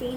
3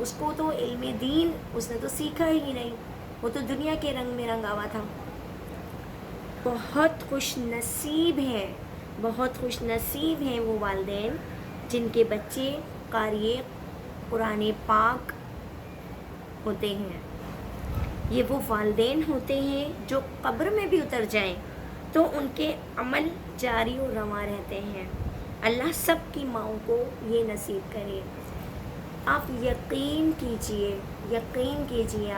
اس کو تو علم دین اس نے تو سیکھا ہی نہیں، وہ تو دنیا کے رنگ میں رنگاوا تھا۔ بہت خوش نصیب ہیں، بہت خوش نصیب ہیں وہ والدین جن کے بچے قاری قرآن پاک ہوتے ہیں۔ یہ وہ والدین ہوتے ہیں جو قبر میں بھی اتر جائیں تو ان کے عمل جاری و رواں رہتے ہیں۔ اللہ سب کی ماؤں کو یہ نصیب کرے۔ آپ یقین کیجئے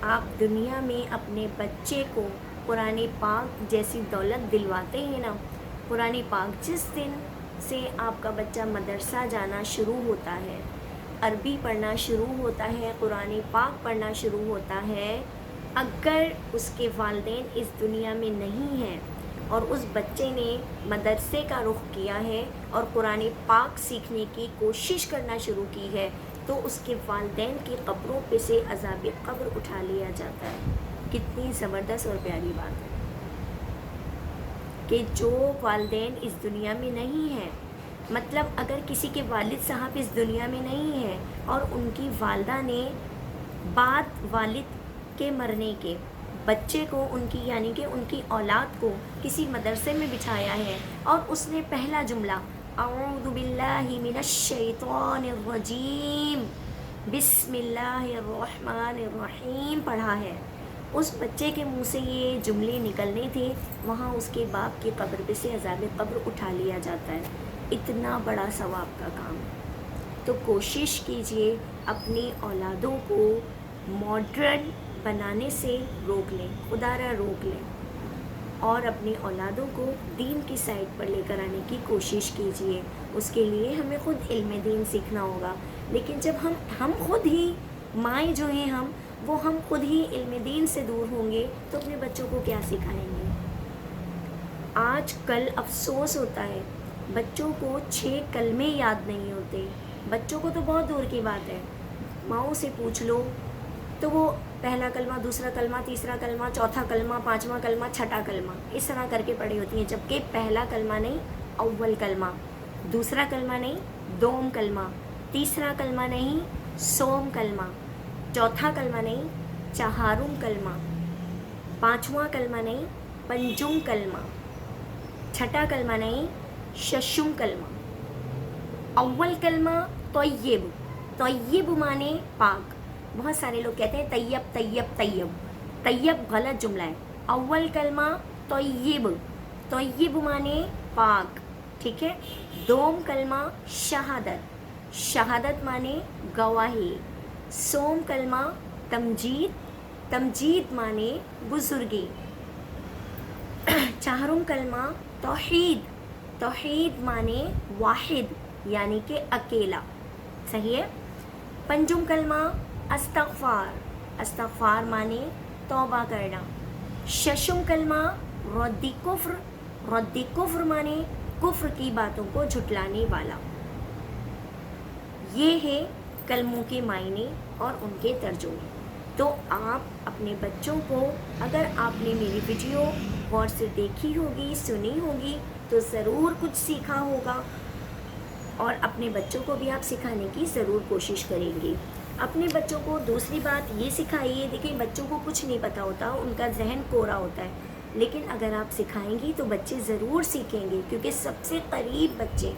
آپ دنیا میں اپنے بچے کو قرآن پاک جیسی دولت دلواتے ہیں نا، قرآن پاک جس دن سے آپ کا بچہ مدرسہ جانا شروع ہوتا ہے، عربی پڑھنا شروع ہوتا ہے، قرآن پاک پڑھنا شروع ہوتا ہے، اگر اس کے والدین اس دنیا میں نہیں ہیں اور اس بچے نے مدرسے کا رخ کیا ہے اور قرآن پاک سیکھنے کی کوشش کرنا شروع کی ہے، تو اس کے والدین کی قبروں پہ سے عذاب قبر اٹھا لیا جاتا ہے۔ کتنی زبردست اور پیاری بات ہے کہ جو والدین اس دنیا میں نہیں ہیں، مطلب اگر کسی کے والد صاحب اس دنیا میں نہیں ہیں اور ان کی والدہ نے بعد والد کے مرنے کے بچے کو ان کی یعنی کہ ان کی اولاد کو کسی مدرسے میں بٹھایا ہے اور اس نے پہلا جملہ اعوذ باللہ من الشیطان الرجیم بسم اللہ الرحمن الرحیم پڑھا ہے، اس بچے کے منہ سے یہ جملے نکلنے تھے، وہاں اس کے باپ کی قبر پہ سے عذاب قبر اٹھا لیا جاتا ہے۔ اتنا بڑا ثواب کا کام ہے۔ تو کوشش کیجئے اپنی اولادوں کو ماڈرن بنانے سے روک لیں، خدا را روک لیں، اور اپنی اولادوں کو دین کی سائٹ پر لے کر آنے کی کوشش کیجئے۔ اس کے لیے ہمیں خود علم دین سیکھنا ہوگا، لیکن جب ہم خود ہی مائیں جو ہیں وہ ہم خود ہی علم دین سے دور ہوں گے تو اپنے بچوں کو کیا سکھائیں گے؟ آج کل افسوس ہوتا ہے بچوں کو 6 کلمے یاد نہیں ہوتے، بچوں کو تو بہت دور کی بات ہے، ماؤں سے پوچھ لو تو وہ پہلا کلمہ، دوسرا کلمہ، تیسرا کلمہ، چوتھا کلمہ، پانچواں کلمہ، چھٹا کلمہ اس طرح کر کے پڑھی ہوتی ہیں، جبکہ پہلا کلمہ نہیں اول کلمہ، دوسرا کلمہ نہیں دوم کلمہ، تیسرا کلمہ نہیں سوم کلمہ، چوتھا کلمہ نہیں چہارم کلمہ، پانچواں کلمہ نہیں پنجم کلمہ، چھٹا کلمہ نہیں ششم کلمہ، اول کلمہ طیب، طیب مانے پاک۔ بہت سارے لوگ کہتے ہیں طیب طیب طیب، طیب غلط جملہ ہے، اول کلمہ طیب، طیب مانے پاک، ٹھیک ہے۔ دوم کلمہ شہادت، شہادت مانے گواہی، سوم کلمہ تمجید، تمجید مانے بزرگی، چہارم کلمہ توحید، توحید مانے واحد یعنی کہ اکیلا، صحیح ہے۔ پنجم کلمہ استغفار، استغفار مانے توبہ کرنا، ششم کلمہ رد کفر، رد کفر مانے کفر کی باتوں کو جھٹلانے والا۔ یہ ہے کلموں کے معنی اور ان کے ترجمے۔ تو آپ اپنے بچوں کو، اگر آپ نے میری ویڈیو غور سے دیکھی ہوگی، سنی ہوگی تو ضرور کچھ سیکھا ہوگا، اور اپنے بچوں کو بھی آپ سکھانے کی ضرور کوشش کریں گے۔ اپنے بچوں کو دوسری بات یہ سکھائیے، دیکھیں بچوں کو کچھ نہیں پتہ ہوتا، ان کا ذہن کورا ہوتا ہے، لیکن اگر آپ سکھائیں گی تو بچے ضرور سیکھیں گے، کیونکہ سب سے قریب بچے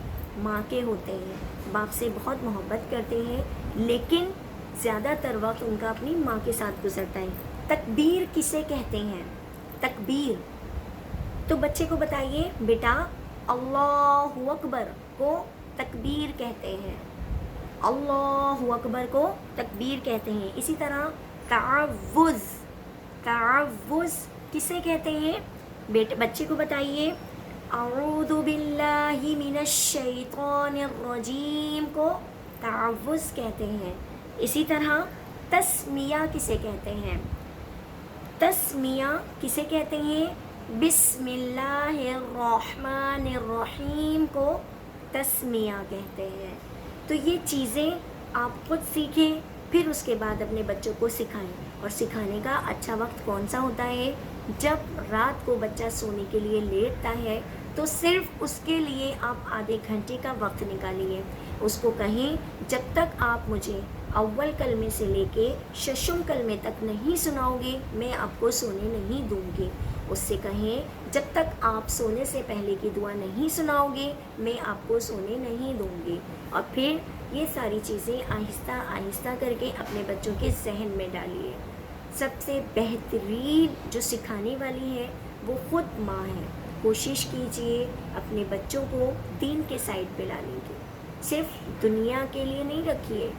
ماں کے ہوتے ہیں، باپ سے بہت محبت کرتے ہیں، لیکن زیادہ تر وقت ان کا اپنی ماں کے ساتھ گزرتا ہے۔ تکبیر کسے کہتے ہیں؟ تکبیر تو بچے کو بتائیے بیٹا اللہ اکبر کو تکبیر کہتے ہیں، اللہ اکبر کو تکبیر کہتے ہیں۔ اسی طرح تعوذ، تعوذ کسے کہتے ہیں؟ بچے کو بتائیے اعوذ باللہ من الشیطان الرجیم کو تعوذ کہتے ہیں۔ اسی طرح تسمیہ کسے کہتے ہیں؟ تسمیہ کسے کہتے ہیں؟ بسم اللہ الرحمن الرحیم کو تسمیہ کہتے ہیں۔ تو یہ چیزیں آپ خود سیکھیں، پھر اس کے بعد اپنے بچوں کو سکھائیں۔ اور سکھانے کا اچھا وقت کون سا ہوتا ہے؟ جب رات کو بچہ سونے کے لیے لیٹتا ہے تو صرف اس کے لیے آپ آدھے گھنٹے کا وقت نکالیے۔ اس کو کہیں جب تک آپ مجھے اول کلمے سے لے کے ششم کلمے تک نہیں سناؤ گے میں آپ کو سونے نہیں دوں گی. اس سے کہیں جب تک آپ سونے سے پہلے کی دعا نہیں سناؤ گے میں آپ کو سونے نہیں دوں گی. اور پھر یہ ساری چیزیں آہستہ آہستہ کر کے اپنے بچوں کے ذہن میں ڈالیے. سب سے بہترین جو سکھانے والی ہے وہ خود ماں ہے. کوشش کیجئے اپنے بچوں کو دین کے سائڈ پہ لانے کی. صرف دنیا کے لیے نہیں رکھیے.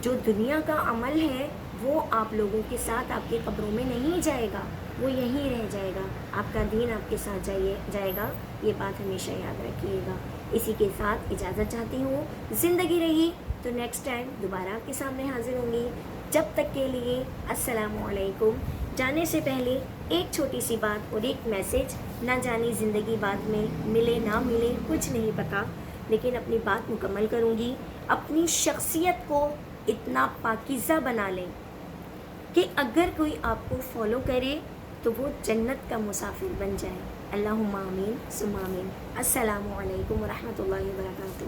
جو دنیا کا عمل ہے وہ آپ لوگوں کے ساتھ آپ کے قبروں میں نہیں جائے گا, وہ یہیں رہ جائے گا. آپ کا دین آپ کے ساتھ جائے گا. یہ بات ہمیشہ یاد رکھیے گا. اسی کے ساتھ اجازت چاہتی ہوں. زندگی رہی تو نیکسٹ ٹائم دوبارہ آپ کے سامنے حاضر ہوں گی. جب تک کے لیے السلام علیکم. جانے سے پہلے ایک چھوٹی سی بات اور ایک میسج. نہ جانے زندگی بعد میں ملے نہ ملے کچھ نہیں پتا, لیکن اپنی بات مکمل کروں گی. اپنی شخصیت کو اتنا پاکیزہ بنا لیں کہ اگر کوئی آپ کو فالو کرے تو وہ جنت کا مسافر بن جائے. اللہم آمین ثم آمین. السلام علیکم ورحمۃ اللہ وبرکاتہ.